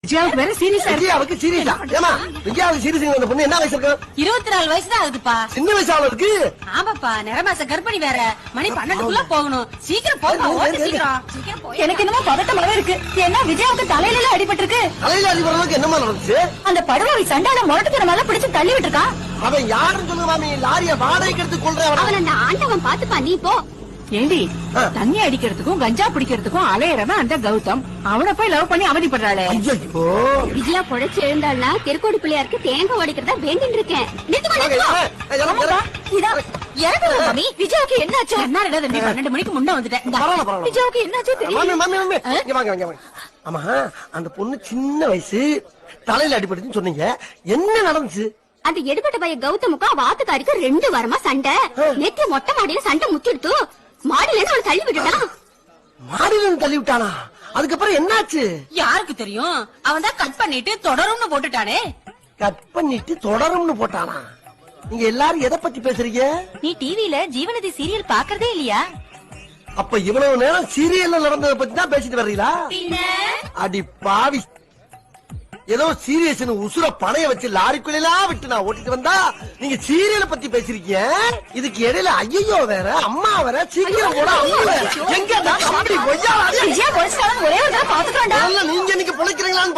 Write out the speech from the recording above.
விஜயாவுக்கு வேற சீரியஸா விஜயாவுக்கு சீரியஸா? ஏமா விஜயாவுக்கு சீரியஸ் அந்த பொண்ணு என்ன வயசு இருக்கு? 24 வயசு தான் ஆகுதுப்பா. சின்ன வயசு அவளுக்கு. ஆமாப்பா, நிறமாச கர்ப்பிணி வேற. மணி 12க்குள்ள போகணும். சீக்கிரம் போங்க, ஓடு சீக்கிரம். சீக்கிரம் போய். எனக்கு என்னமோ பதட்டமாவே இருக்கு. ஏன்னா விஜயாவுக்கு தலையில எல்லாம் அடிபட்டு இருக்கு. தலையில அடிபடுறதுக்கு என்னமா நடந்துச்சு? அந்த படுவாவி சண்டான முரட்டுத்தனமால பிடிச்சு தள்ளி விட்டுருக்கான். அவன் யாருன்னு சொல்லுங்க மாமி. லாரிய வாடகைக்கு எடுத்து கொள்றேன். அவன் அந்த ஆண்டவன் பாத்துப்பா, நீ போ. ஏண்டி தண்ணி அடிக்கிறதுக்கும் கஞ்சா பிடிக்கிறதுக்கும் அலையறவன் அந்த கௌதம். அவனை போய் லவ் பண்ணி அவதிப்படுறாளே. ஐயோ விஜயா பொழைச்சு எழுந்தாள்னா தெருக்கோடி பிள்ளையாருக்கு தேங்காய் உடைக்கிறதா வேண்டின்னு இருக்கேன். விஜயாவுக்கு என்னாச்சு? என்ன 12 மணிக்கு முன்ன வந்துட்டேன். விஜயாவுக்கு என்னாச்சு தெரியும். ஆமா அந்த பொண்ணு சின்ன வயசு தலையில அடிபட்டுன்னு சொன்னீங்க, என்ன நடந்துச்சு? அந்த எடுபட்ட பைய கௌதமுக்கும் அவ ஆத்துக்காரிக்கு 2 வாரமா சண்டை. நேத்து மொட்டை மாடியில சண்டை முத்திடுத்து மாடியில இருந்து அவன் தள்ளி விட்டுட்டான். மாடியில இருந்து தள்ளி விட்டானா? அதுக்கப்புறம் என்னாச்சு? யாருக்கு தெரியும்? அவன் தான் கட் பண்ணிட்டு தொடரும்னு போட்டுட்டானே. கட் பண்ணிட்டு தொடரும்னு போட்டானா? நீங்க எல்லாரும் எதை பத்தி பேசுறீங்க? நீ டிவில ஜீவநதி சீரியல் பாக்குறதே இல்லையா? அப்ப இவ்வளவு நேரம் சீரியல்ல நடந்ததை பத்தி தான் பேசிட்டு வர்றீங்களா? அடி பாவி, ஏதோ சீரியஸ் உசுர பணைய வச்சு லாரிக்குள்ளா விட்டு நான் ஓட்டிட்டு வந்தா நீங்க சீரியலை பத்தி பேசிருக்கீங்க. இதுக்கு இடையில ஐயோ வேற, அம்மா வேற, சீக்கிரம் போட எங்க விஜயா பொழைச்சாலும் ஒரே ஒரு தடவை பாத்துக்கலாம்டா. நீங்க இன்னைக்கு பொழைக்கிறீங்களான்னு